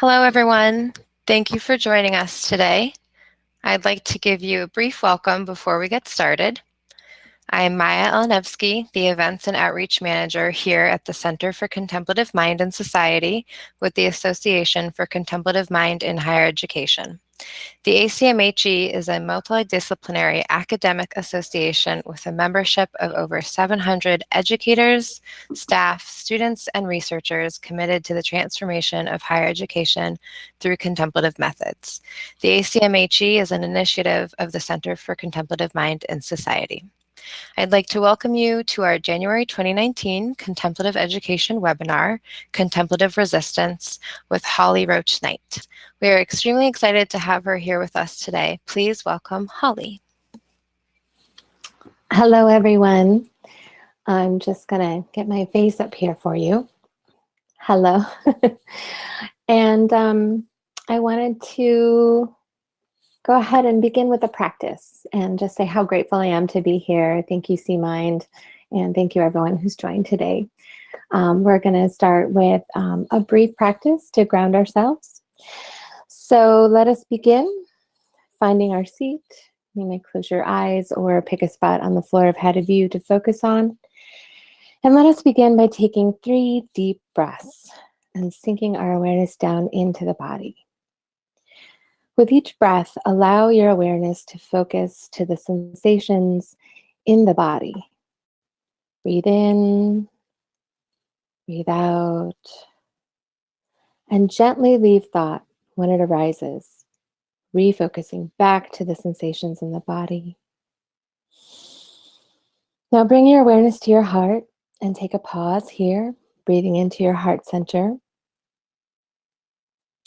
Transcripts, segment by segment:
Hello, everyone. Thank you for joining us today. I'd like to give you a brief welcome before we get started. I am Maya Elenevsky, the Events and Outreach Manager here at the Center for Contemplative Mind and Society with the Association for Contemplative Mind in Higher Education. The ACMHE is a multidisciplinary academic association with a membership of over 700 educators, staff, students, and researchers committed to the transformation of higher education through contemplative methods. The ACMHE is an initiative of the Center for Contemplative Mind and Society. I'd like to welcome you to our January 2019 Contemplative Education webinar, Contemplative Resistance, with Holly Roach Knight. We are extremely excited to have her here with us today. Please welcome Holly. Hello, everyone. I'm just going to get my face up here for you. Hello. And I wanted to go ahead and begin with a practice and just say how grateful I am to be here. Thank you, C-Mind, and thank you everyone who's joined today. We're going to start with a brief practice to ground ourselves. So let us begin finding our seat. You may close your eyes or pick a spot on the floor ahead of you to focus on. And let us begin by taking 3 deep breaths and sinking our awareness down into the body. With each breath, allow your awareness to focus to the sensations in the body. Breathe in, breathe out, and gently leave thought when it arises, refocusing back to the sensations in the body. Now bring your awareness to your heart and take a pause here, breathing into your heart center.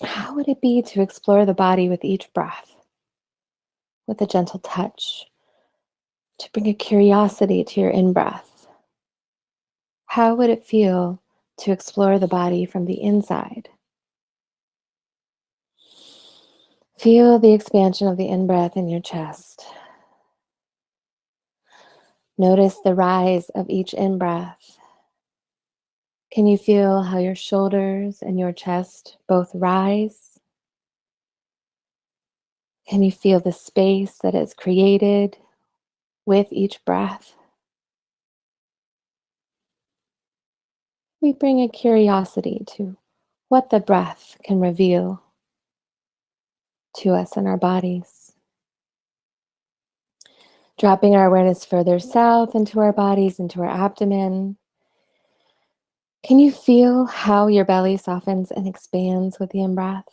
How would it be to explore the body with each breath, with a gentle touch, to bring a curiosity to your in-breath? How would it feel to explore the body from the inside? Feel the expansion of the in-breath in your chest. Notice the rise of each in-breath. Can you feel how your shoulders and your chest both rise? Can you feel the space that is created with each breath? We bring a curiosity to what the breath can reveal to us in our bodies. Dropping our awareness further south into our bodies, into our abdomen. Can you feel how your belly softens and expands with the in-breath?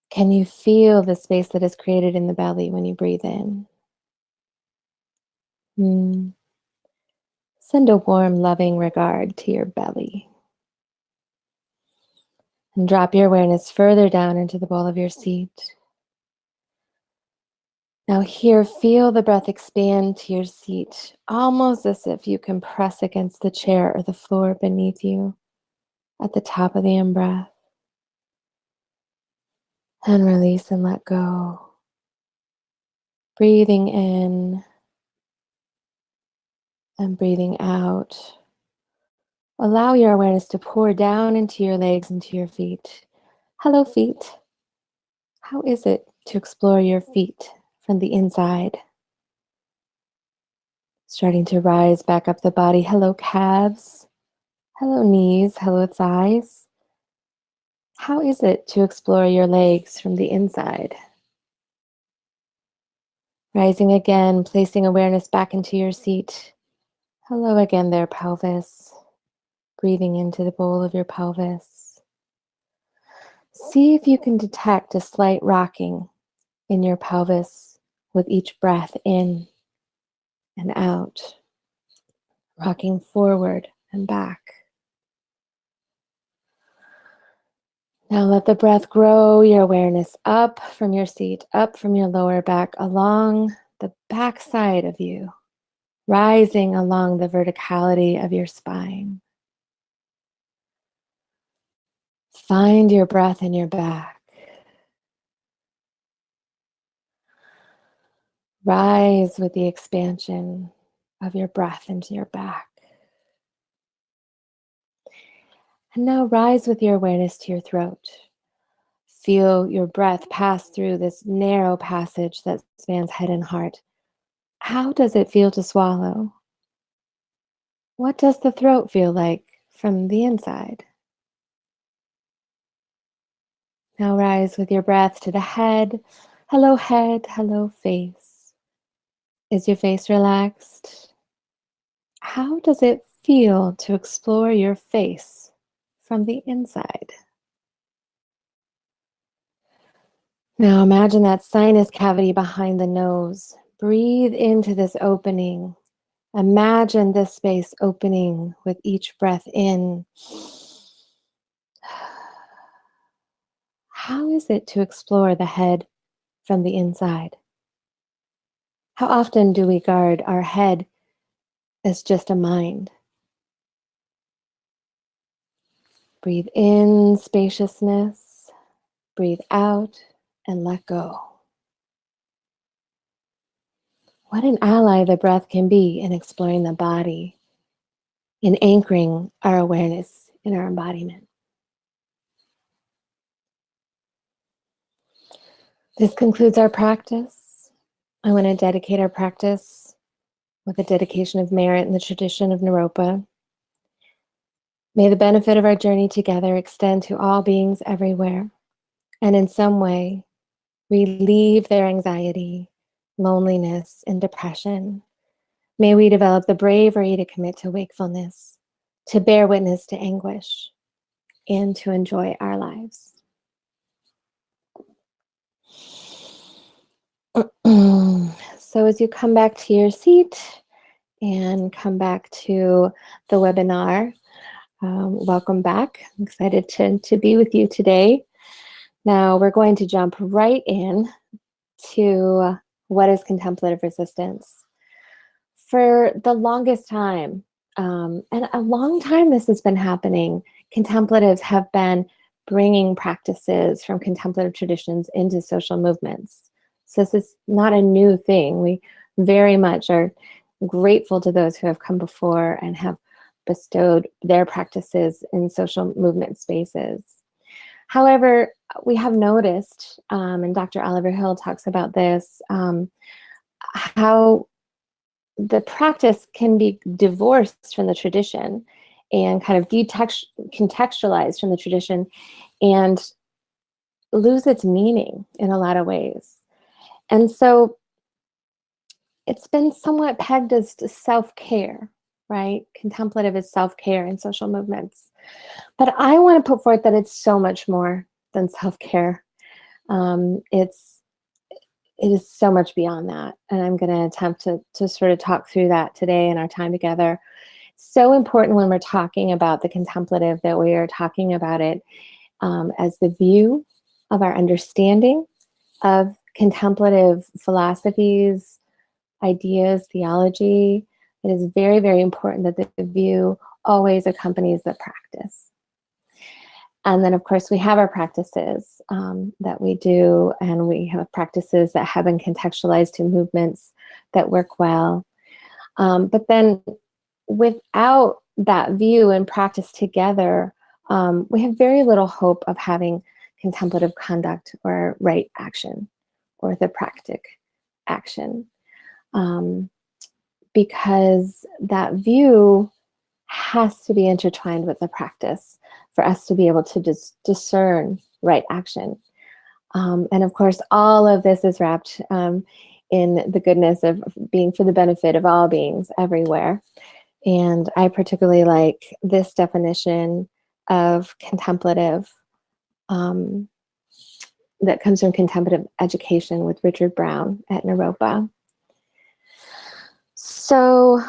Can you feel the space that is created in the belly when you breathe in? Send a warm, loving regard to your belly. And drop your awareness further down into the ball of your seat. Now here, feel the breath expand to your seat, almost as if you can press against the chair or the floor beneath you at the top of the in-breath. And release and let go. Breathing in and breathing out. Allow your awareness to pour down into your legs and to your feet. Hello, feet. How is it to explore your feet from the inside? Starting to rise back up the body. Hello, calves. Hello, knees. Hello, thighs. How is it to explore your legs from the inside? Rising again, placing awareness back into your seat. Hello again there, pelvis. Breathing into the bowl of your pelvis. See if you can detect a slight rocking in your pelvis with each breath in and out, rocking forward and back. Now let the breath grow your awareness up from your seat, up from your lower back, along the back side of you, rising along the verticality of your spine. Find your breath in your back. Rise with the expansion of your breath into your back. And now rise with your awareness to your throat. Feel your breath pass through this narrow passage that spans head and heart. How does it feel to swallow? What does the throat feel like from the inside? Now rise with your breath to the head. Hello, head. Hello, face. Is your face relaxed? How does it feel to explore your face from the inside? Now imagine that sinus cavity behind the nose. Breathe into this opening. Imagine this space opening with each breath in. How is it to explore the head from the inside? How often do we guard our head as just a mind? Breathe in spaciousness, breathe out, and let go. What an ally the breath can be in exploring the body, in anchoring our awareness in our embodiment. This concludes our practice. I want to dedicate our practice with a dedication of merit in the tradition of Naropa. May the benefit of our journey together extend to all beings everywhere, and in some way relieve their anxiety, loneliness, and depression. May we develop the bravery to commit to wakefulness, to bear witness to anguish, and to enjoy our lives. So as you come back to your seat and come back to the webinar, welcome back. I'm excited to be with you today. Now we're going to jump right in to what is contemplative resistance. For the longest time, and a long time this has been happening, contemplatives have been bringing practices from contemplative traditions into social movements. So this is not a new thing. We very much are grateful to those who have come before and have bestowed their practices in social movement spaces. However, we have noticed, and Dr. Oliver Hill talks about this, how the practice can be divorced from the tradition and kind of contextualized from the tradition and lose its meaning in a lot of ways. And so it's been somewhat pegged as self-care, right? Contemplative is self-care in social movements. But I want to put forth that it's so much more than self-care. It is so much beyond that. And I'm going to attempt to sort of talk through that today in our time together. So important when we're talking about the contemplative that we are talking about it as the view of our understanding of contemplative philosophies, ideas, theology. It is very, very important that the view always accompanies the practice. And then, of course, we have our practices that we do, and we have practices that have been contextualized to movements that work well. But then without that view and practice together, we have very little hope of having contemplative conduct or right action or orthopractic action. Because that view has to be intertwined with the practice for us to be able to discern right action. And of course, all of this is wrapped in the goodness of being for the benefit of all beings everywhere. And I particularly like this definition of contemplative that comes from Contemplative Education with Richard Brown at Naropa. So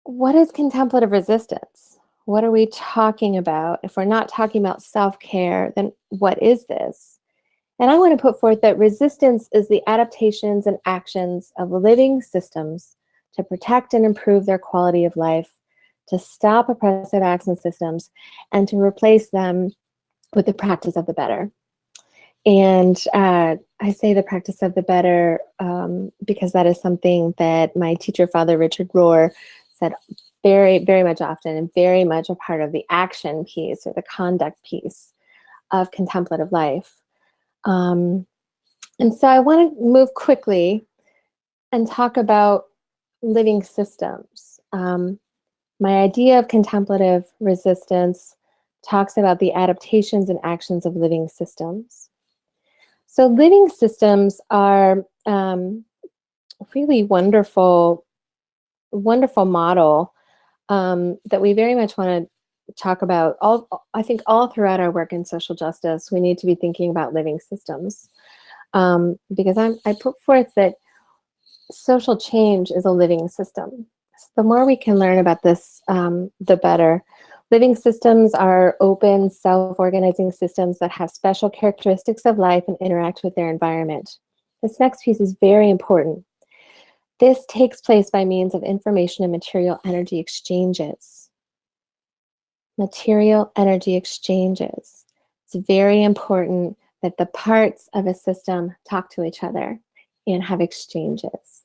what is contemplative resistance? What are we talking about? If we're not talking about self-care, then what is this? And I want to put forth that resistance is the adaptations and actions of living systems to protect and improve their quality of life, to stop oppressive acts and systems, and to replace them with the practice of the better. And I say the practice of the better because that is something that my teacher, Father Richard Rohr, said very, very much often, and very much a part of the action piece or the conduct piece of contemplative life. And so I want to move quickly and talk about living systems. My idea of contemplative resistance talks about the adaptations and actions of living systems. So living systems are really wonderful model that we very much want to talk about. I think all throughout our work in social justice, we need to be thinking about living systems, because I put forth that social change is a living system. So the more we can learn about this, the better. Living systems are open, self-organizing systems that have special characteristics of life and interact with their environment. This next piece is very important. This takes place by means of information and material energy exchanges. Material energy exchanges. It's very important that the parts of a system talk to each other and have exchanges.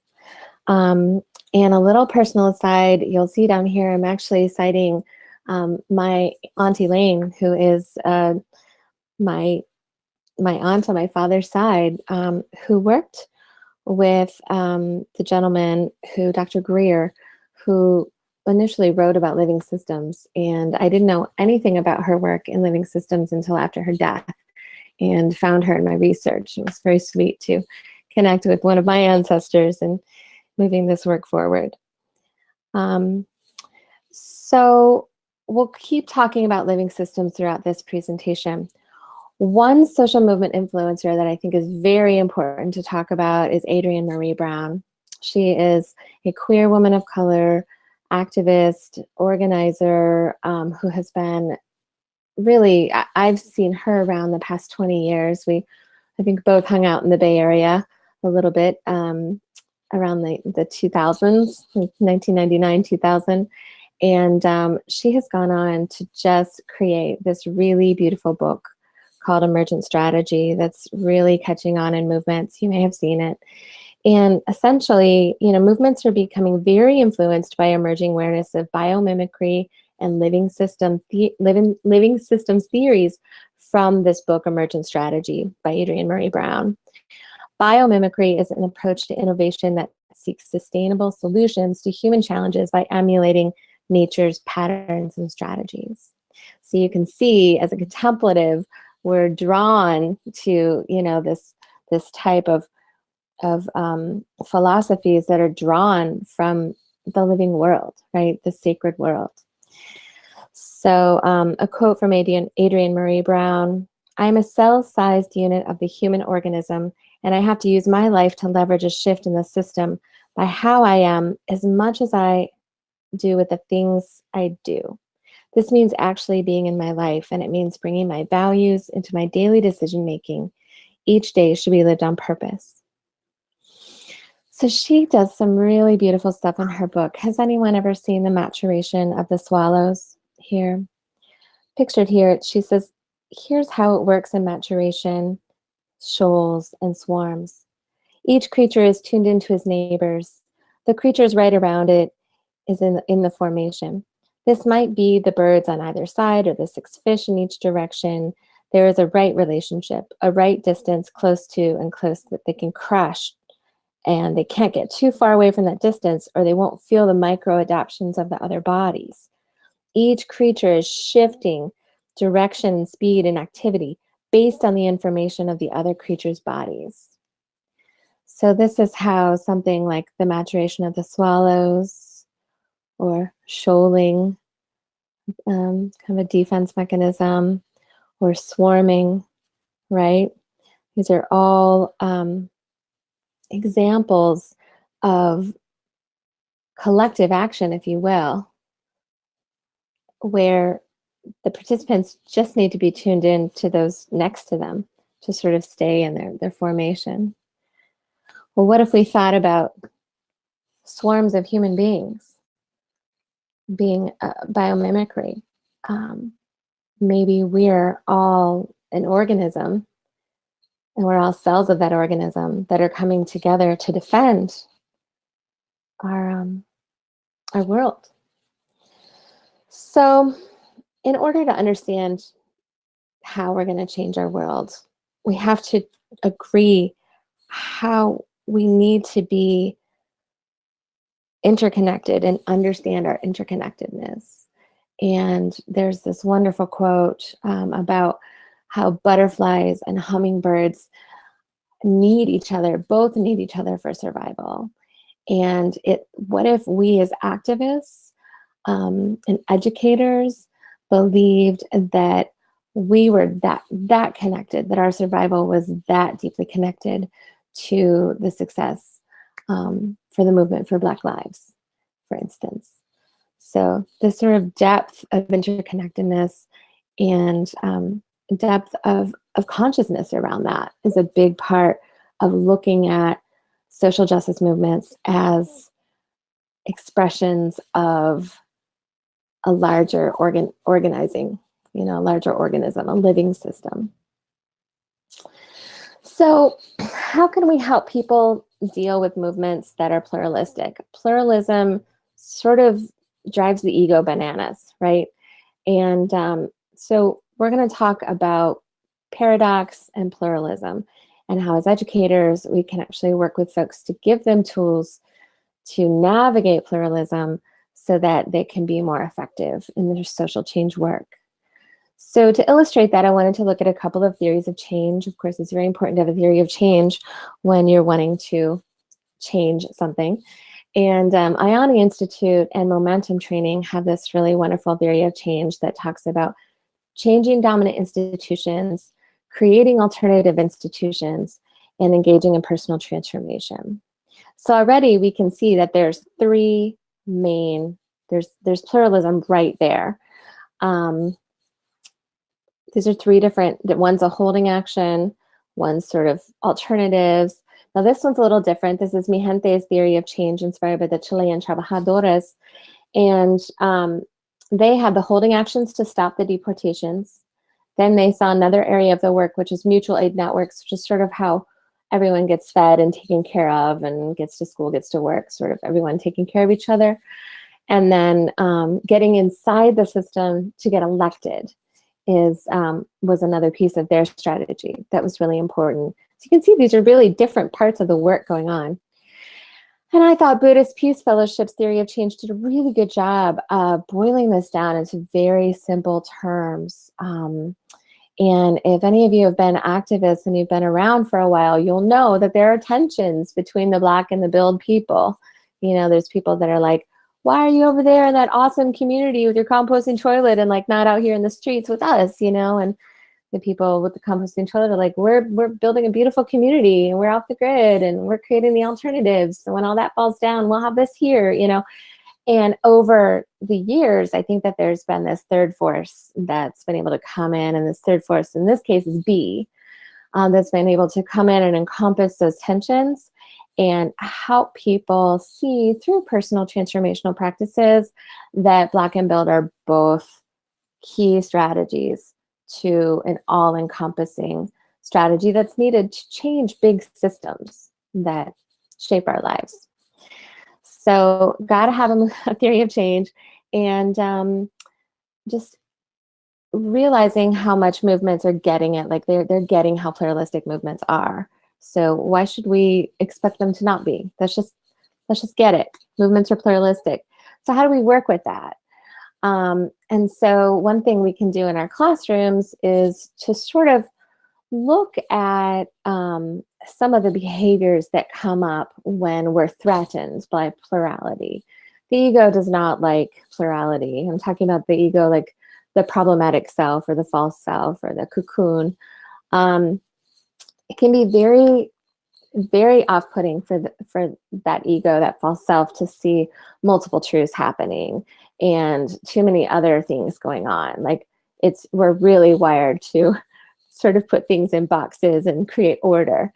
And a little personal aside, you'll see down here, I'm actually citing my Auntie Lane, who is my aunt on my father's side, who worked with the gentleman who, Dr. Greer, who initially wrote about living systems. And I didn't know anything about her work in living systems until after her death, and found her in my research. It was very sweet to connect with one of my ancestors and moving this work forward. So we'll keep talking about living systems throughout this presentation. One social movement influencer that I think is very important to talk about is Adrienne Maree Brown. She is a queer woman of color, activist, organizer, who has been really, I've seen her around the past 20 years. I think both hung out in the Bay Area a little bit around the 2000s, 1999, 2000. And she has gone on to just create this really beautiful book called Emergent Strategy that's really catching on in movements. You may have seen it. And essentially, movements are becoming very influenced by emerging awareness of biomimicry and living systems theories from this book, Emergent Strategy by Adrienne Maree Brown. Biomimicry is an approach to innovation that seeks sustainable solutions to human challenges by emulating nature's patterns and strategies. So you can see, as a contemplative, we're drawn to this type of philosophies that are drawn from the living world, right? The sacred world. So a quote from Adrienne Maree Brown: "I am a cell-sized unit of the human organism, and I have to use my life to leverage a shift in the system by how I am as much as I do with the things I do. This means actually being in my life, and it means bringing my values into my daily decision-making. Each day should be lived on purpose." So she does some really beautiful stuff in her book. Has anyone ever seen The Maturation of the Swallows? Here, pictured here, she says, here's how it works in maturation, shoals, and swarms. Each creature is tuned into his neighbors. The creatures right around it is in the formation. This might be the birds on either side or the 6 fish in each direction. There is a right relationship, a right distance close to and close that they can crush, and they can't get too far away from that distance or they won't feel the micro adaptations of the other bodies. Each creature is shifting direction, speed, and activity based on the information of the other creature's bodies. So this is how something like the maturation of the swallows or shoaling, kind of a defense mechanism, or swarming, right? These are all examples of collective action, if you will, where the participants just need to be tuned in to those next to them to sort of stay in their formation. Well, what if we thought about swarms of human beings being biomimicry? Maybe we're all an organism, and we're all cells of that organism that are coming together to defend our world. So in order to understand how we're going to change our world, we have to agree how we need to be interconnected and understand our interconnectedness. And there's this wonderful quote about how butterflies and hummingbirds need each other, both need each other for survival. And what if we as activists and educators believed that we were that connected, that our survival was that deeply connected to the success for the movement for Black lives, for instance. So this sort of depth of interconnectedness and depth of consciousness around that is a big part of looking at social justice movements as expressions of a larger organizing, a larger organism, a living system. So how can we help people deal with movements that are pluralistic? Pluralism sort of drives the ego bananas, right? And so we're going to talk about paradox and pluralism, and how as educators we can actually work with folks to give them tools to navigate pluralism so that they can be more effective in their social change work. So to illustrate that, I wanted to look at a couple of theories of change. Of course, it's very important to have a theory of change when you're wanting to change something. And IONI Institute and Momentum Training have this really wonderful theory of change that talks about changing dominant institutions, creating alternative institutions, and engaging in personal transformation. So already we can see that there's three main, there's pluralism right there. These are three different, one's a holding action, one's sort of alternatives. Now this one's a little different. This is Mi Gente's theory of change inspired by the Chilean trabajadores. And they had the holding actions to stop the deportations. Then they saw another area of the work, which is mutual aid networks, which is sort of how everyone gets fed and taken care of and gets to school, gets to work, sort of everyone taking care of each other. And then getting inside the system to get elected was another piece of their strategy that was really important. So you can see these are really different parts of the work going on. And I thought Buddhist Peace Fellowship's theory of change did a really good job of boiling this down into very simple terms. And if any of you have been activists and you've been around for a while, you'll know that there are tensions between the Black and the Build people. There's people that are like, why are you over there in that awesome community with your composting toilet and like not out here in the streets with us, and the people with the composting toilet are like, we're building a beautiful community and we're off the grid and we're creating the alternatives. So when all that falls down, we'll have this here, And over the years, I think that there's been this third force that's been able to come in, and this third force in this case is B, that's been able to come in and encompass those tensions and help people see through personal transformational practices that Black and Build are both key strategies to an all-encompassing strategy that's needed to change big systems that shape our lives. So got to have a theory of change, and just realizing how much movements are getting it, like they're getting how pluralistic movements are. So why should we expect them to not be? Let's just get it. Movements are pluralistic. So how do we work with that? And so one thing we can do in our classrooms is to sort of look at some of the behaviors that come up when we're threatened by plurality. The ego does not like plurality. I'm talking about the ego, like the problematic self or the false self or the cocoon. It can be very, very off-putting for that ego, that false self, to see multiple truths happening and too many other things going on. Like we're really wired to sort of put things in boxes and create order.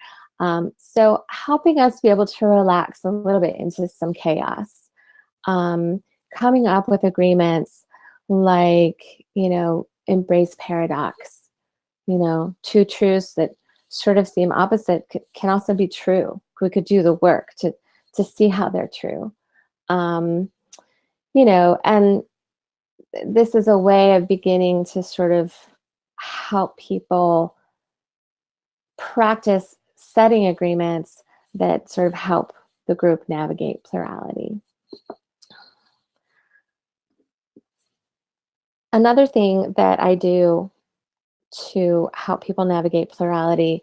So helping us be able to relax a little bit into some chaos, coming up with agreements like, embrace paradox, two truths that sort of seem opposite can also be true. We could do the work to see how they're true. And this is a way of beginning to sort of help people practice setting agreements that sort of help the group navigate plurality. Another thing that I do to help people navigate plurality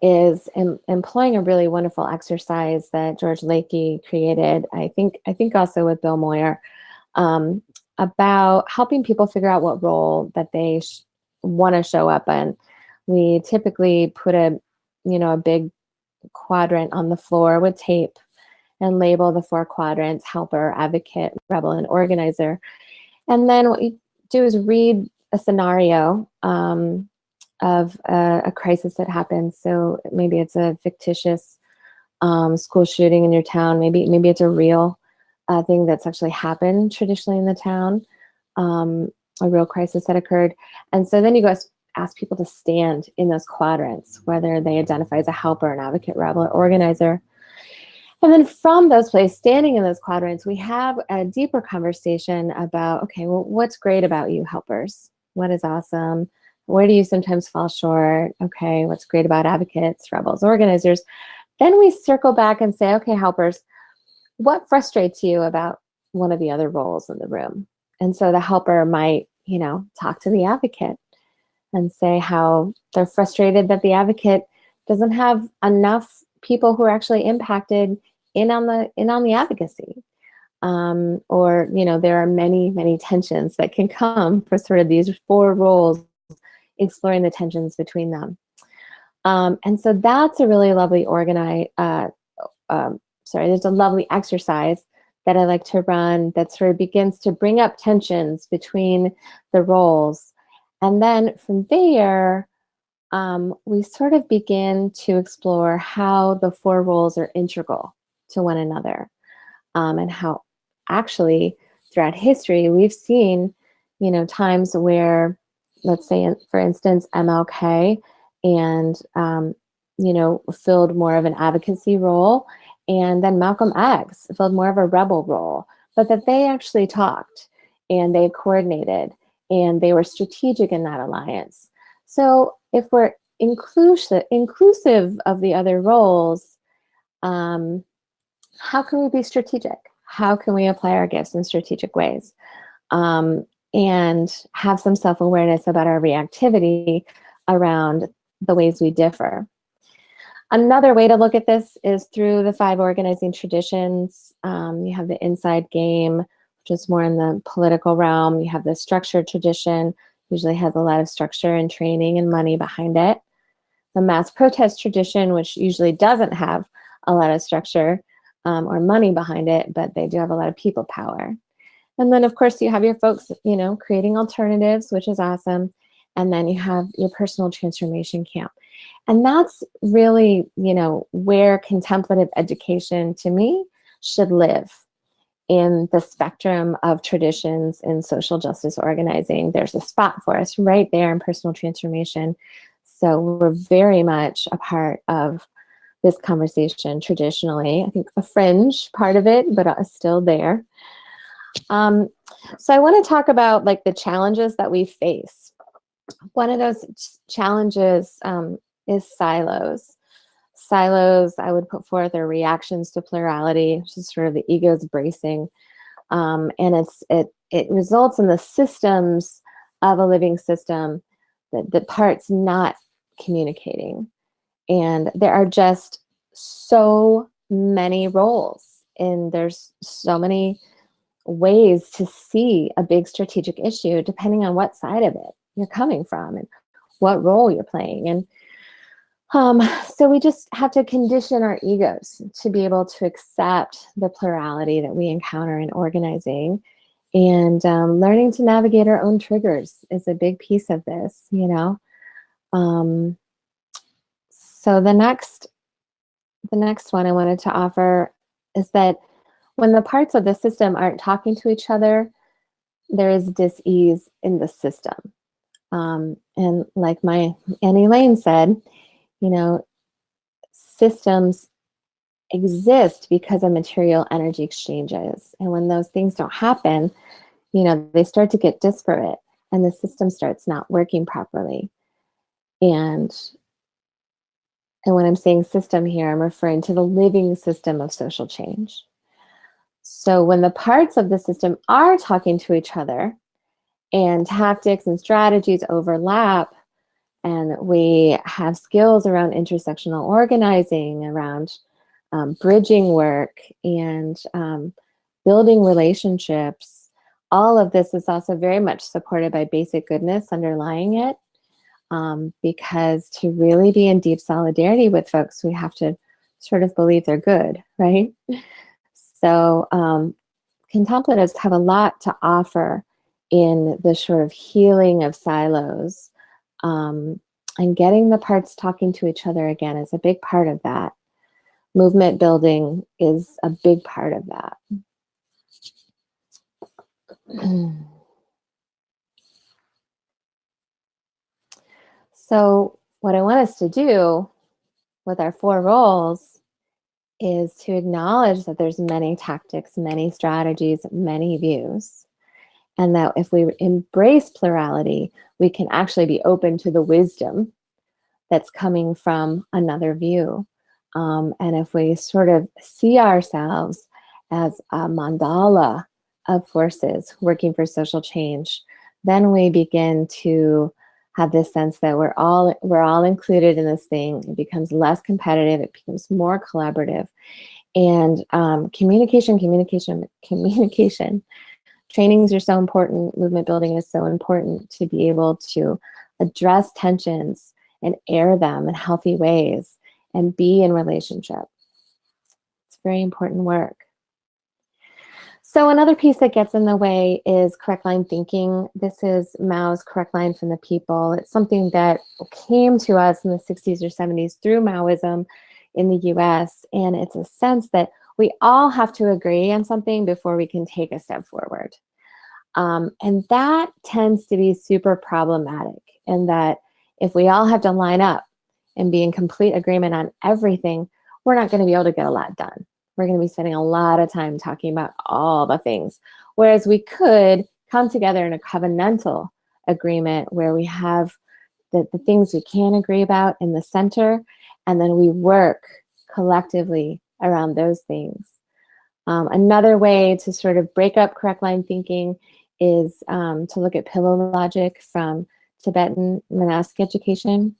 is employing a really wonderful exercise that George Lakey created, I think also with Bill Moyer, about helping people figure out what role that they want to show up in. We typically put a big quadrant on the floor with tape and label the 4 quadrants: helper, advocate, rebel, and organizer. And then what you do is read a scenario of a crisis that happens. So maybe it's a fictitious school shooting in your town. Maybe it's a real thing that's actually happened traditionally in the town, a real crisis that occurred. And so then you go ask people to stand in those quadrants, whether they identify as a helper, an advocate, rebel, or organizer. And then from those places, standing in those quadrants, we have a deeper conversation about, okay, well, what's great about you, helpers? What is awesome? Where do you sometimes fall short? Okay, what's great about advocates, rebels, organizers? Then we circle back and say, okay, helpers, what frustrates you about one of the other roles in the room? And so the helper might, talk to the advocate and say how they're frustrated that the advocate doesn't have enough people who are actually impacted in on the advocacy. Or, there are many tensions that can come for sort of these 4 roles, exploring the tensions between them. And so that's a really lovely there's a lovely exercise that I like to run that sort of begins to bring up tensions between the roles. And then from there, we sort of begin to explore how the 4 roles are integral to one another, and how actually throughout history we've seen, times where, let's say, for instance, MLK and filled more of an advocacy role, and then Malcolm X filled more of a rebel role, but that they actually talked and they coordinated and they were strategic in that alliance. So if we're inclusive of the other roles, how can we be strategic? How can we apply our gifts in strategic ways? And have some self-awareness about our reactivity around the ways we differ. Another way to look at this is through the 5 organizing traditions. You have the inside game, which is more in the political realm. You have the structured tradition, usually has a lot of structure and training and money behind it. The mass protest tradition, which usually doesn't have a lot of structure or money behind it, but they do have a lot of people power. And then, of course, you have your folks, creating alternatives, which is awesome. And then you have your personal transformation camp. And that's really, where contemplative education, to me, should live in the spectrum of traditions in social justice organizing. There's a spot for us right there in personal transformation. So we're very much a part of this conversation traditionally. I think a fringe part of it, but still there. So I want to talk about the challenges that we face. One of those challenges is silos. Silos, I would put forth, are reactions to plurality, which is sort of the ego's bracing. And it results in the systems of a living system, the parts not communicating. And there are just so many roles, and there's so many ways to see a big strategic issue depending on what side of it you're coming from and what role you're playing. And so we just have to condition our egos to be able to accept the plurality that we encounter in organizing. And learning to navigate our own triggers is a big piece of this, So the next one I wanted to offer is that when the parts of the system aren't talking to each other, there is dis-ease in the system. And like my Annie Lane said, systems exist because of material energy exchanges. And when those things don't happen, they start to get disparate and the system starts not working properly. And when I'm saying system here, I'm referring to the living system of social change. So when the parts of the system are talking to each other and tactics and strategies overlap, and we have skills around intersectional organizing, around bridging work, and building relationships, all of this is also very much supported by basic goodness underlying it. Because to really be in deep solidarity with folks, we have to sort of believe they're good, right? So contemplatives have a lot to offer in the sort of healing of silos, and getting the parts talking to each other again is a big part of that. Movement building is a big part of that. So what I want us to do with our 4 roles is to acknowledge that there's many tactics, many strategies, many views, and that if we embrace plurality, we can actually be open to the wisdom that's coming from another view. And if we sort of see ourselves as a mandala of forces working for social change, then we begin to have this sense that we're all included in this thing. It becomes less competitive. It becomes more collaborative. And communication. Trainings are so important. Movement building is so important to be able to address tensions and air them in healthy ways and be in relationship. It's very important work. So another piece that gets in the way is correct line thinking. This is Mao's correct line from the people. It's something that came to us in the 60s or 70s through Maoism in the US. And it's a sense that we all have to agree on something before we can take a step forward. And that tends to be super problematic, in that if we all have to line up and be in complete agreement on everything, we're not going to be able to get a lot done. We're going to be spending a lot of time talking about all the things. Whereas we could come together in a covenantal agreement where we have the things we can agree about in the center, and then we work collectively around those things. Another way to sort of break up correct line thinking is to look at pillow logic from Tibetan monastic education.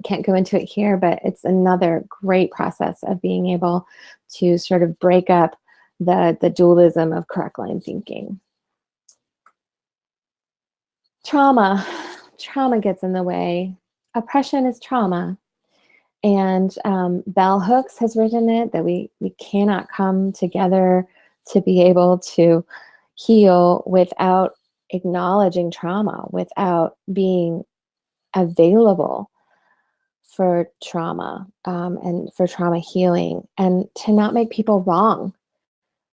Can't go into it here, but it's another great process of being able to sort of break up the dualism of correct line thinking. Trauma gets in the way. Oppression is trauma. And Bell Hooks has written it, that we cannot come together to be able to heal without acknowledging trauma, without being available for trauma and for trauma healing, and to not make people wrong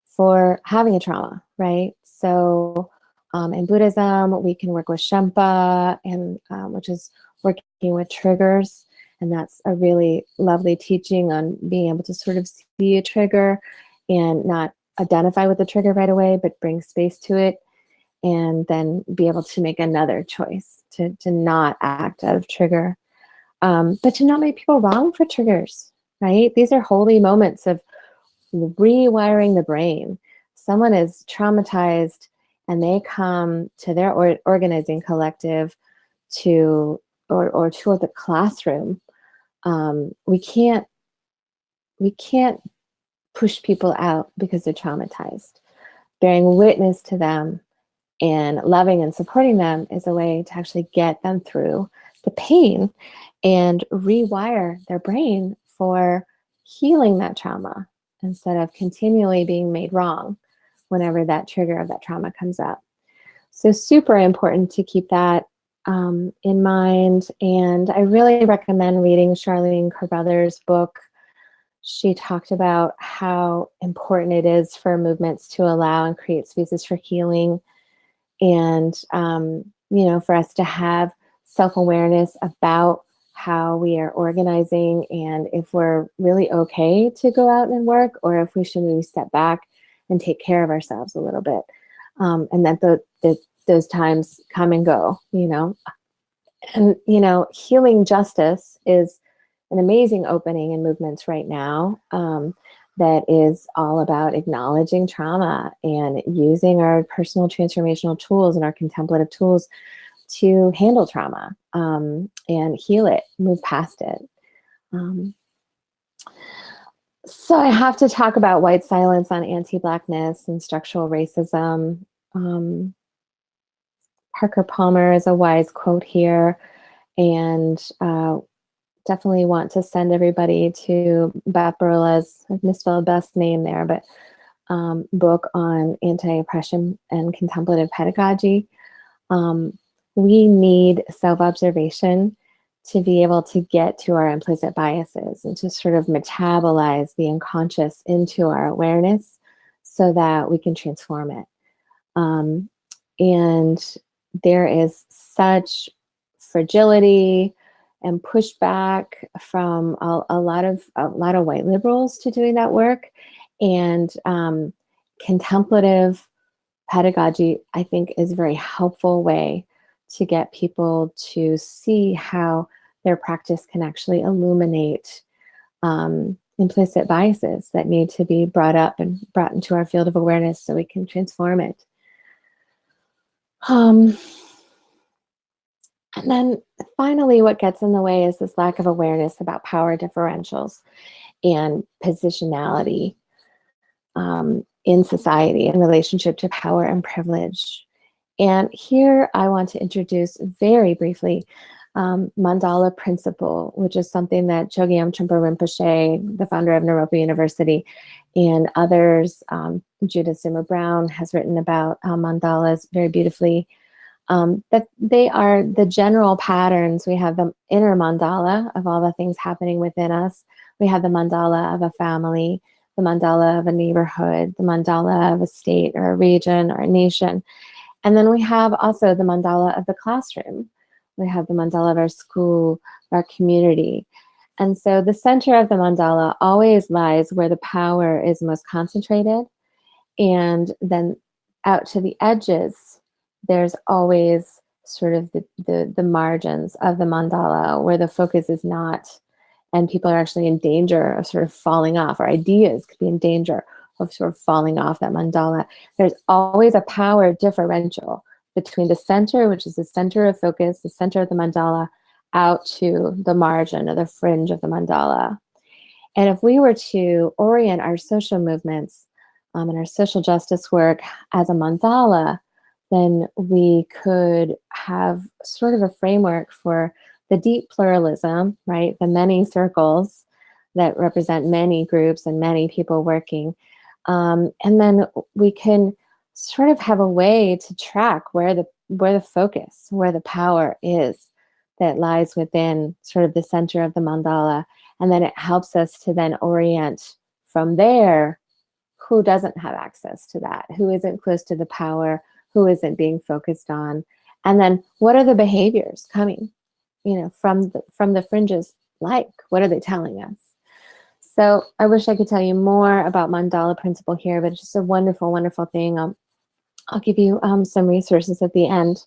for having a trauma, right? So in Buddhism, we can work with Shempa, and which is working with triggers. And that's a really lovely teaching on being able to sort of see a trigger and not identify with the trigger right away, but bring space to it, and then be able to make another choice to not act out of trigger. But to not make people wrong for triggers, right? These are holy moments of rewiring the brain. Someone is traumatized and they come to their organizing collective or to the classroom. We can't push people out because they're traumatized. Bearing witness to them and loving and supporting them is a way to actually get them through the pain and rewire their brain for healing that trauma, instead of continually being made wrong whenever that trigger of that trauma comes up. So super important to keep that in mind. And I really recommend reading Charlene Carruthers' book. She talked about how important it is for movements to allow and create spaces for healing, and for us to have self-awareness about how we are organizing, and if we're really okay to go out and work, or if we should maybe step back and take care of ourselves a little bit. and that those times come and go, you know. And, you know, healing justice is an amazing opening in movements right now, that is all about acknowledging trauma and using our personal transformational tools and our contemplative tools to handle trauma, and heal it, move past it. So I have to talk about white silence on anti-Blackness and structural racism. Parker Palmer is a wise quote here, and definitely want to send everybody to Beth Barulla's, I've misspelled Beth's name there, but book on anti-oppression and contemplative pedagogy. We need self-observation to be able to get to our implicit biases and to sort of metabolize the unconscious into our awareness so that we can transform it. And there is such fragility and pushback from a lot of white liberals to doing that work. And contemplative pedagogy, I think, is a very helpful way to get people to see how their practice can actually illuminate implicit biases that need to be brought up and brought into our field of awareness so we can transform it. And then finally, what gets in the way is this lack of awareness about power differentials and positionality in society in relationship to power and privilege. And here I want to introduce very briefly mandala principle, which is something that Chogyam Trungpa Rinpoche, the founder of Naropa University, and others, Judith Zimmer Brown has written about mandalas very beautifully. That they are the general patterns. We have the inner mandala of all the things happening within us. We have the mandala of a family, the mandala of a neighborhood, the mandala of a state or a region or a nation. And then we have also the mandala of the classroom. We have the mandala of our school, our community. And so the center of the mandala always lies where the power is most concentrated. And then out to the edges, there's always sort of the margins of the mandala where the focus is not, and people are actually in danger of sort of falling off, or ideas could be in danger of sort of falling off that mandala. There's always a power differential between the center, which is the center of focus, the center of the mandala, out to the margin or the fringe of the mandala. And if we were to orient our social movements and our social justice work as a mandala, then we could have sort of a framework for the deep pluralism, right? The many circles that represent many groups and many people working. And then we can sort of have a way to track where the focus, where the power is that lies within sort of the center of the mandala. And then it helps us to then orient from there who doesn't have access to that, who isn't close to the power, who isn't being focused on, and then what are the behaviors coming, you know, from the fringes, like what are they telling us? So I wish I could tell you more about mandala principle here, but it's just a wonderful, wonderful thing. I'll give you some resources at the end.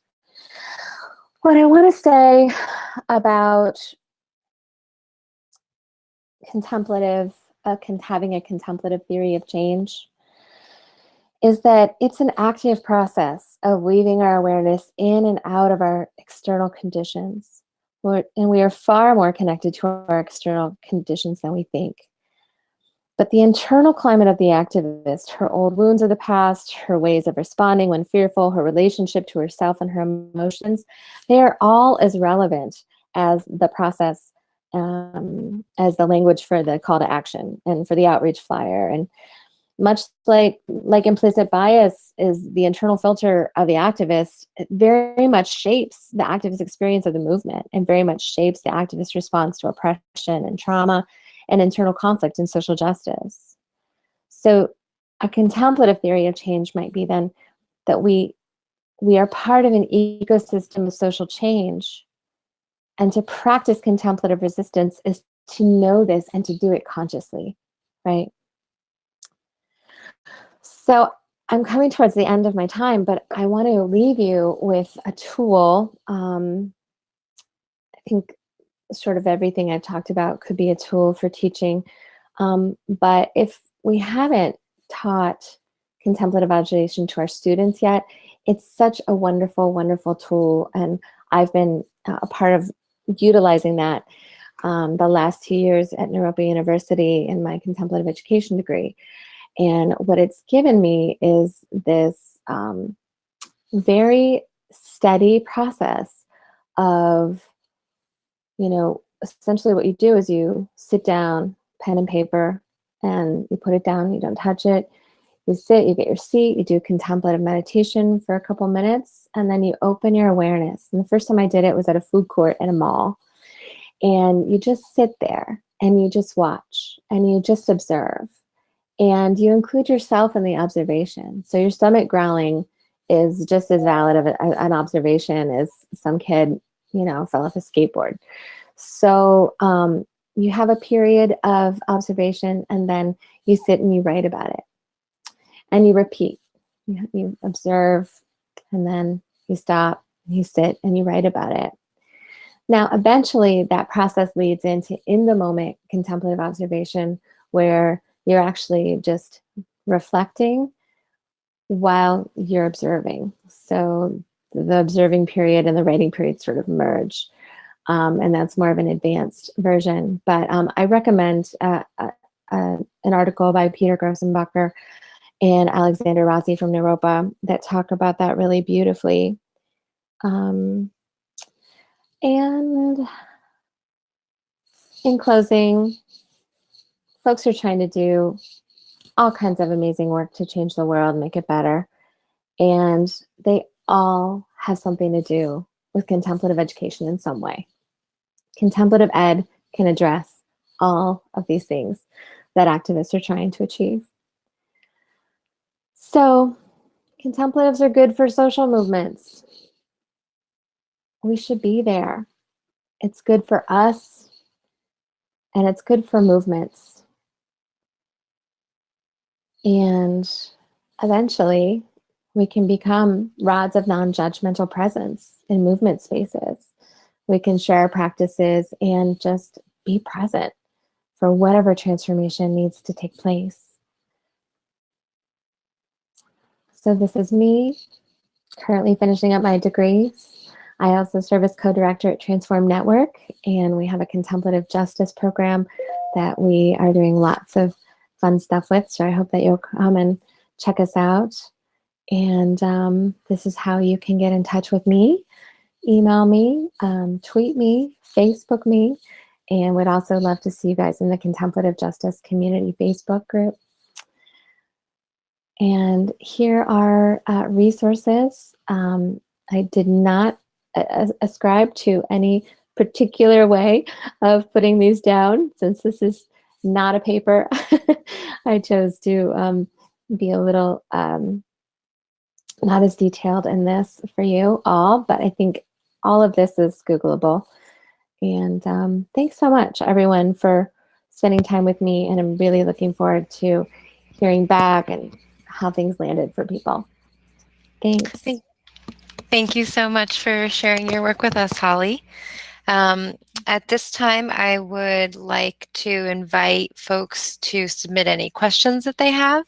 What I want to say about having a contemplative theory of change is that it's an active process of weaving our awareness in and out of our external conditions. And we are far more connected to our external conditions than we think. But the internal climate of the activist, her old wounds of the past, her ways of responding when fearful, her relationship to herself and her emotions, they are all as relevant as the process, as the language for the call to action and for the outreach flyer. And much like implicit bias is the internal filter of the activist, it very much shapes the activist experience of the movement and very much shapes the activist response to oppression and trauma and internal conflict and social justice. So a contemplative theory of change might be then that we are part of an ecosystem of social change, and to practice contemplative resistance is to know this and to do it consciously, right? So I'm coming towards the end of my time, but I want to leave you with a tool. I think sort of everything I've talked about could be a tool for teaching. But if we haven't taught contemplative observation to our students yet, it's such a wonderful, wonderful tool. And I've been a part of utilizing that the last 2 years at Naropa University in my contemplative education degree. And what it's given me is this very steady process of, essentially what you do is you sit down, pen and paper, and you put it down, you don't touch it. You sit, you get your seat, you do contemplative meditation for a couple minutes, and then you open your awareness. And the first time I did it was at a food court at a mall. And you just sit there and you just watch and you just observe. And you include yourself in the observation. So your stomach growling is just as valid of an observation as some kid, fell off a skateboard. So you have a period of observation, and then you sit and you write about it. And you repeat. You observe, and then you stop, and you sit, and you write about it. Now, eventually, that process leads into in-the-moment contemplative observation, where you're actually just reflecting while you're observing. So the observing period and the writing period sort of merge. And that's more of an advanced version. But I recommend an article by Peter Grossenbacher and Alexander Rossi from Naropa that talk about that really beautifully. And in closing, folks are trying to do all kinds of amazing work to change the world, make it better. And they all have something to do with contemplative education in some way. Contemplative ed can address all of these things that activists are trying to achieve. So, contemplatives are good for social movements. We should be there. It's good for us, and it's good for movements. And eventually, we can become rods of non-judgmental presence in movement spaces. We can share practices and just be present for whatever transformation needs to take place. So this is me, currently finishing up my degrees. I also serve as co-director at Transform Network, and we have a contemplative justice program that we are doing lots of fun stuff with. So I hope that you'll come and check us out. And this is how you can get in touch with me. Email me, tweet me, Facebook me, and would also love to see you guys in the Contemplative Justice Community Facebook group. And here are resources. I did not ascribe to any particular way of putting these down, since this is not a paper. I chose to be a little not as detailed in this for you all, but I think all of this is Googleable. And thanks so much, everyone, for spending time with me. And I'm really looking forward to hearing back and how things landed for people. Thanks. Thank you so much for sharing your work with us, Holly. At this time, I would like to invite folks to submit any questions that they have.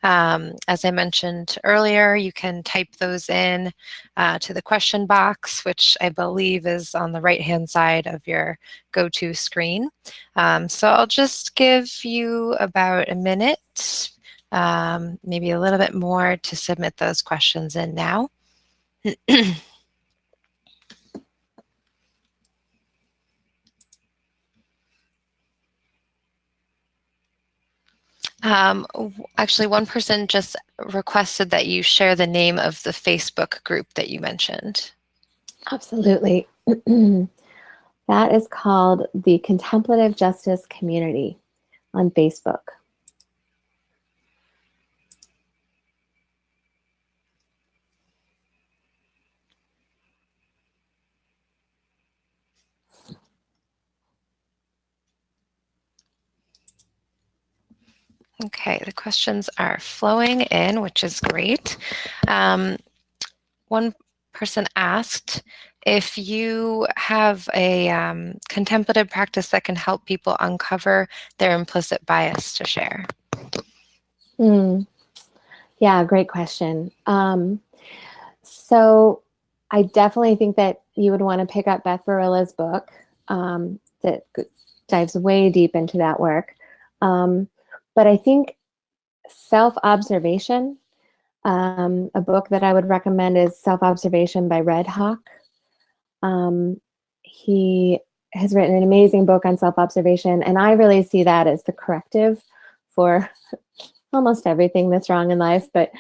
As I mentioned earlier, you can type those in to the question box, which I believe is on the right-hand side of your go-to screen. So I'll just give you about a minute, maybe a little bit more, to submit those questions in now. Actually, one person just requested that you share the name of the Facebook group that you mentioned. Absolutely. That is called the Contemplative Justice Community on Facebook. Okay, the questions are flowing in, which is great. One person asked if you have a contemplative practice that can help people uncover their implicit bias to share. Yeah, great question. So I definitely think that you would want to pick up Beth Barilla's book that dives way deep into that work. But I think self-observation, a book that I would recommend is Self-Observation by Red Hawk. He has written an amazing book on self-observation, and I really see that as the corrective for almost everything that's wrong in life, but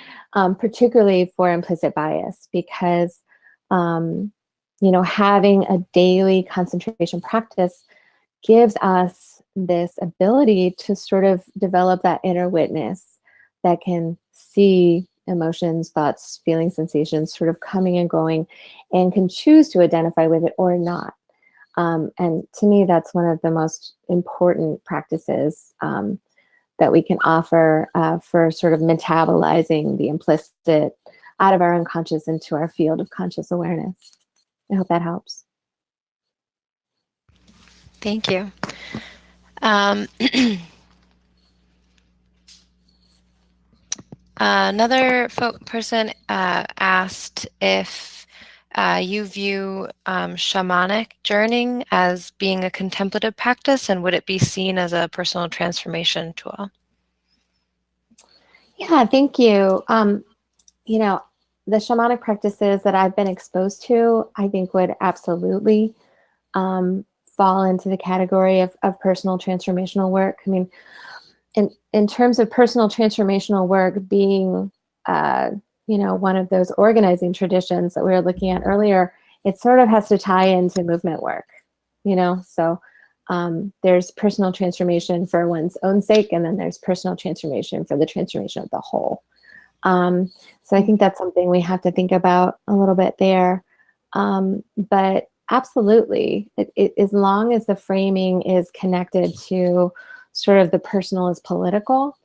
particularly for implicit bias, because having a daily concentration practice gives us this ability to sort of develop that inner witness that can see emotions, thoughts, feelings, sensations sort of coming and going, and can choose to identify with it or not. And to me, that's one of the most important practices that we can offer for sort of metabolizing the implicit out of our unconscious into our field of conscious awareness. I hope that helps. Thank you. Another person asked if you view shamanic journeying as being a contemplative practice, and would it be seen as a personal transformation tool? Yeah, thank you. The shamanic practices that I've been exposed to, I think would absolutely fall into the category of personal transformational work. I mean, in terms of personal transformational work being, one of those organizing traditions that we were looking at earlier, it sort of has to tie into movement work, So there's personal transformation for one's own sake, and then there's personal transformation for the transformation of the whole. So I think that's something we have to think about a little bit there. But absolutely, as long as the framing is connected to sort of the personal is political,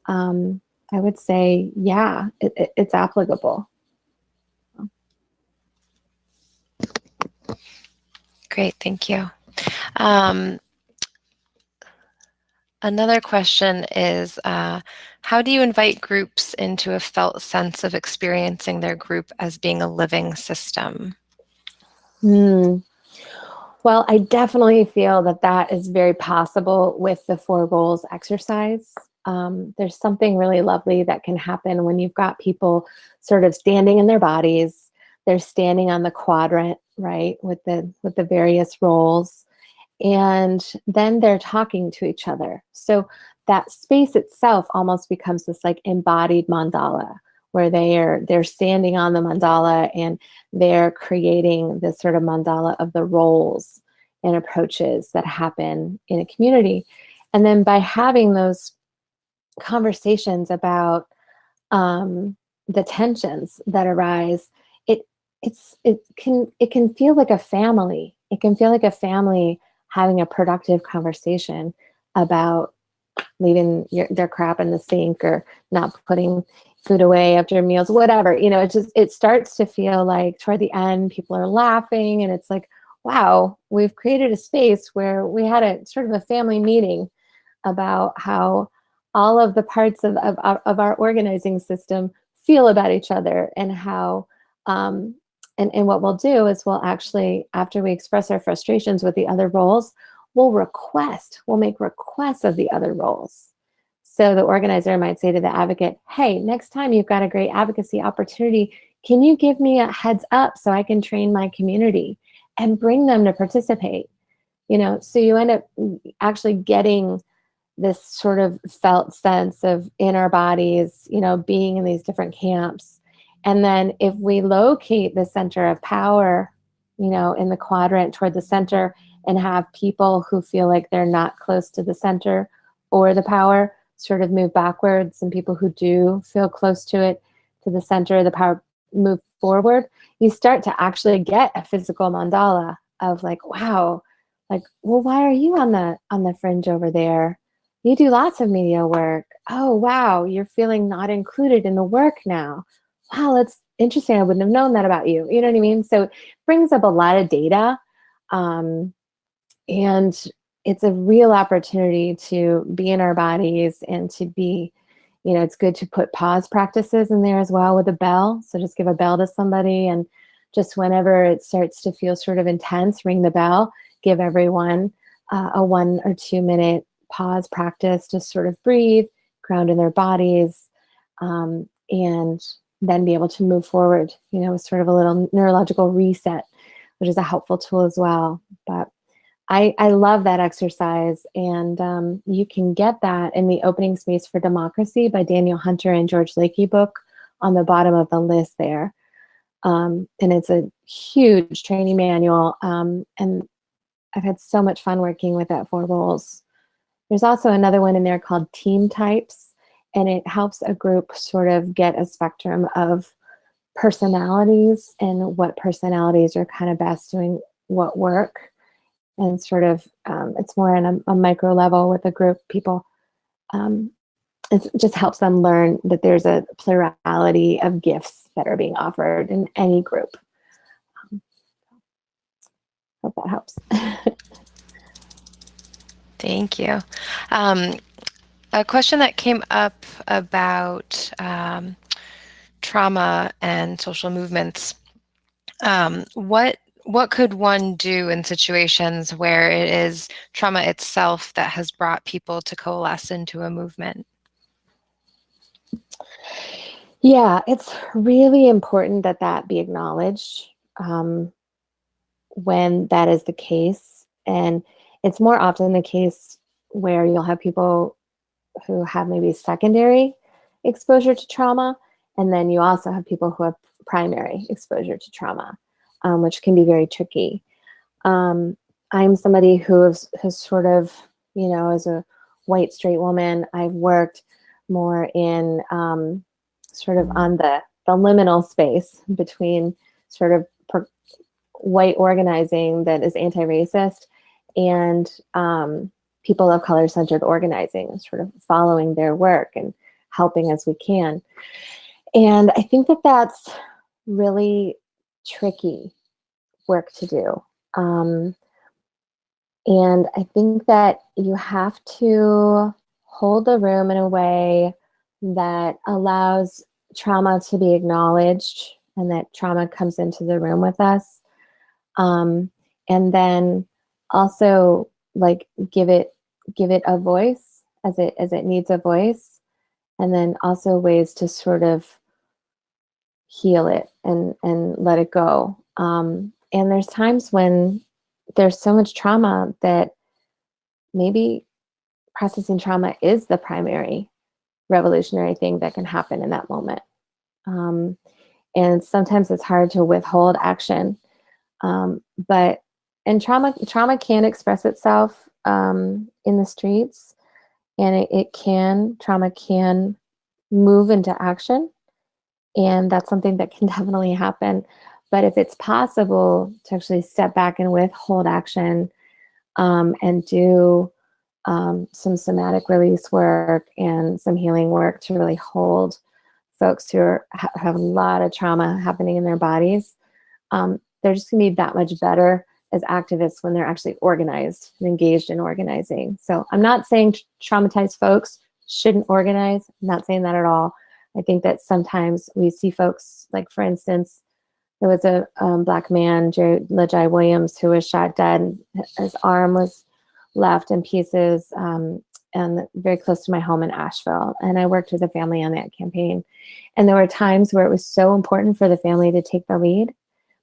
I would say, yeah, it's applicable. Great, thank you. Another question is, how do you invite groups into a felt sense of experiencing their group as being a living system? Well, I definitely feel that is very possible with the 4 goals exercise. There's something really lovely that can happen when you've got people sort of standing in their bodies. They're standing on the quadrant, right, with the various roles, and then they're talking to each other. So that space itself almost becomes this like embodied mandala, where they're standing on the mandala and they're creating this sort of mandala of the roles and approaches that happen in a community. And then by having those conversations about the tensions that arise, it can feel like a family. It can feel like a family having a productive conversation about leaving their crap in the sink or not putting food away after meals, whatever. It starts to feel like toward the end, people are laughing, and it's like, wow, we've created a space where we had a sort of a family meeting about how all of the parts of our organizing system feel about each other, and how and what we'll do is we'll actually, after we express our frustrations with the other roles, we'll make requests of the other roles. So the organizer might say to the advocate, hey, next time you've got a great advocacy opportunity, can you give me a heads up so I can train my community and bring them to participate? So you end up actually getting this sort of felt sense of in our bodies, being in these different camps. And then if we locate the center of power, in the quadrant toward the center, and have people who feel like they're not close to the center or the power sort of move backwards, and people who do feel close to it, to the center, the power, move forward, you start to actually get a physical mandala of like, wow, like, well, why are you on the fringe over there? You do lots of media work. oh, wow, you're feeling not included in the work now. Wow, that's interesting. I wouldn't have known that about you. You know what I mean? So it brings up a lot of data. Um, and it's a real opportunity to be in our bodies and to be, it's good to put pause practices in there as well with a bell. So just give a bell to somebody, and just whenever it starts to feel sort of intense, ring the bell, give everyone a 1 or 2 minute pause practice, just sort of breathe, ground in their bodies, and then be able to move forward, sort of a little neurological reset, which is a helpful tool as well. But I love that exercise, and you can get that in the Opening Space for Democracy by Daniel Hunter and George Lakey book on the bottom of the list there. And it's a huge training manual, and I've had so much fun working with that for roles. There's also another one in there called Team Types, and it helps a group sort of get a spectrum of personalities and what personalities are kind of best doing what work. And sort of, it's more on a micro level with a group of people. It just helps them learn that there's a plurality of gifts that are being offered in any group. Hope that helps. Thank you. A question that came up about trauma and social movements. What could one do in situations where it is trauma itself that has brought people to coalesce into a movement? Yeah, it's really important that that be acknowledged when that is the case. And it's more often the case where you'll have people who have maybe secondary exposure to trauma, and then you also have people who have primary exposure to trauma, which can be very tricky. I'm somebody who has sort of, as a white straight woman, I've worked more in sort of on the liminal space between sort of white organizing that is anti-racist and people of color-centered organizing, sort of following their work and helping as we can. And I think that that's really tricky work to do. And I think that you have to hold the room in a way that allows trauma to be acknowledged and that trauma comes into the room with us. And then also like give it a voice as it needs a voice. And then also ways to sort of heal it and let it go. And there's times when there's so much trauma that maybe processing trauma is the primary revolutionary thing that can happen in that moment. And sometimes it's hard to withhold action. But trauma can express itself in the streets, and trauma can move into action. And that's something that can definitely happen. But if it's possible to actually step back and withhold action, and do some somatic release work and some healing work to really hold folks who have a lot of trauma happening in their bodies, they're just going to be that much better as activists when they're actually organized and engaged in organizing. So I'm not saying traumatized folks shouldn't organize. I'm not saying that at all. I think that sometimes we see folks, like for instance, there was a Black man, Jerry Lejai Williams, who was shot dead. His arm was left in pieces, and very close to my home in Asheville. And I worked with the family on that campaign. And there were times where it was so important for the family to take the lead.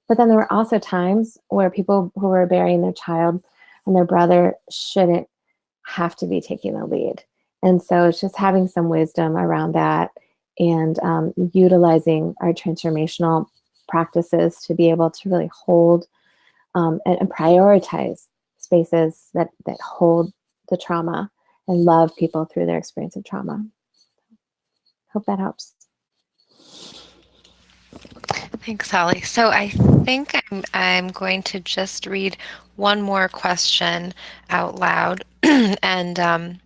But then there were also times where people who were burying their child and their brother shouldn't have to be taking the lead. And so it's just having some wisdom around that and utilizing our transformational practices to be able to really hold and prioritize spaces that hold the trauma and love people through their experience of trauma. Hope that helps. Thanks, Holly. So I think I'm going to just read one more question out loud. And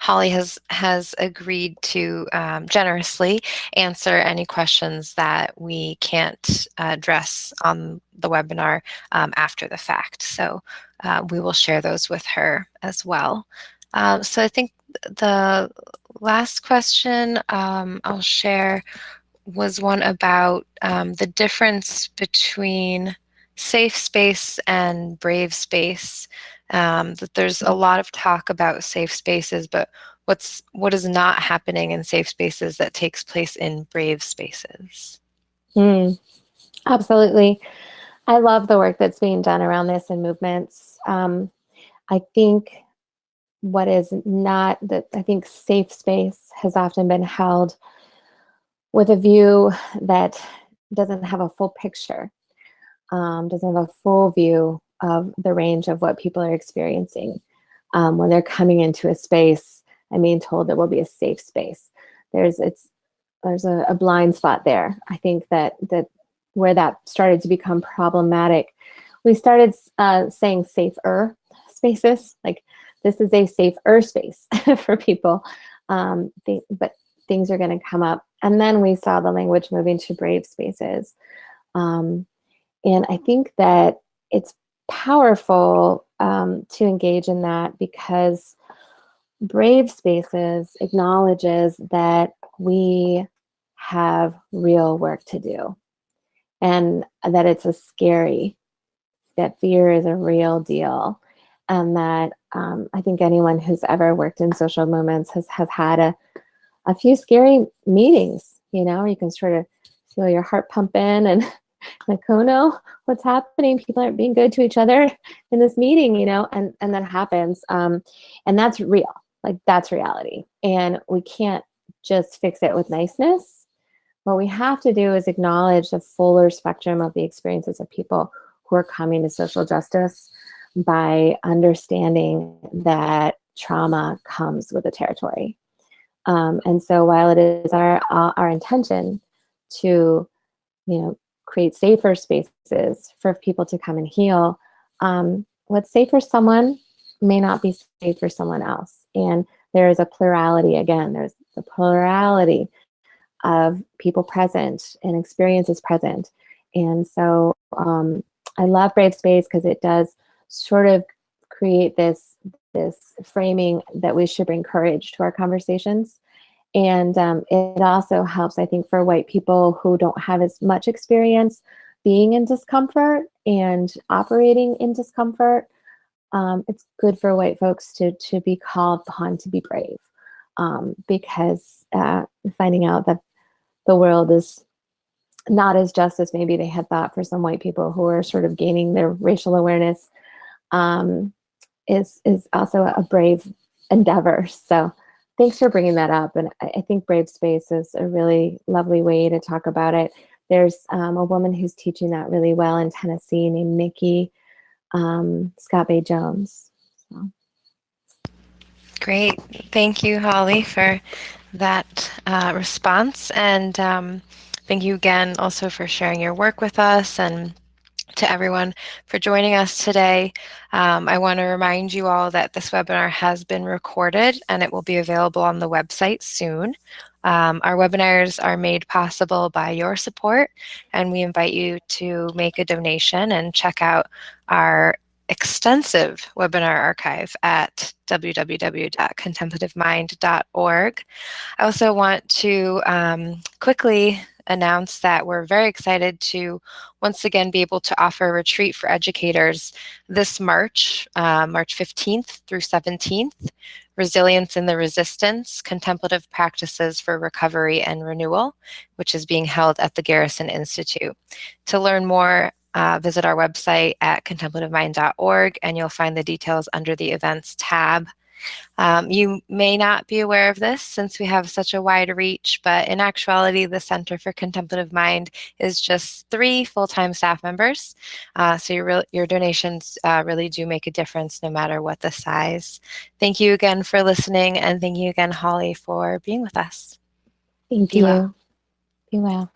Holly has agreed to generously answer any questions that we can't address on the webinar after the fact. So we will share those with her as well. So I think the last question I'll share was one about the difference between safe space and brave space. That there's a lot of talk about safe spaces, but what is not happening in safe spaces that takes place in brave spaces? Absolutely. I love the work that's being done around this in movements. I think what is not that I think safe space has often been held with a view that doesn't have a full picture, doesn't have a full view of the range of what people are experiencing. When they're coming into a space and being told there will be a safe space, there's a blind spot there. I think that where that started to become problematic, we started saying safer spaces, like this is a safer space for people, but things are going to come up. And then we saw the language moving to brave spaces. And I think that it's powerful to engage in that, because brave spaces acknowledges that we have real work to do, and that it's that fear is a real deal. And that I think anyone who's ever worked in social movements has had a few scary meetings, you can sort of feel your heart pumping and like, oh no, what's happening? People aren't being good to each other in this meeting, and that happens. And that's real, like that's reality. And we can't just fix it with niceness. What we have to do is acknowledge the fuller spectrum of the experiences of people who are coming to social justice by understanding that trauma comes with the territory. And so while it is our intention to, create safer spaces for people to come and heal, what's safe for someone may not be safe for someone else. And there is a plurality, again, there's the plurality of people present and experiences present. And so I love Brave Space because it does sort of create this framing that we should bring courage to our conversations. And it also helps, I think, for white people who don't have as much experience being in discomfort and operating in discomfort. It's good for white folks to be called upon to be brave, because finding out that the world is not as just as maybe they had thought for some white people who are sort of gaining their racial awareness is also a brave endeavor. So thanks for bringing that up. And I think Brave Space is a really lovely way to talk about it. There's a woman who's teaching that really well in Tennessee named Nikki Scott Bay Jones. So. Great. Thank you, Holly, for that response. And thank you again also for sharing your work with us, and to everyone for joining us today. I want to remind you all that this webinar has been recorded and it will be available on the website soon. Our webinars are made possible by your support, and we invite you to make a donation and check out our extensive webinar archive at www.contemplativemind.org. I also want to quickly announce that we're very excited to once again be able to offer a retreat for educators this March 15th through 17th, Resilience in the Resistance, Contemplative Practices for Recovery and Renewal, which is being held at the Garrison Institute. To learn more, visit our website at contemplativemind.org, and you'll find the details under the events tab. You may not be aware of this since we have such a wide reach, but in actuality, the Center for Contemplative Mind is just 3 full-time staff members. So your donations really do make a difference no matter what the size. Thank you again for listening, and thank you again, Holly, for being with us. Thank you. Be well.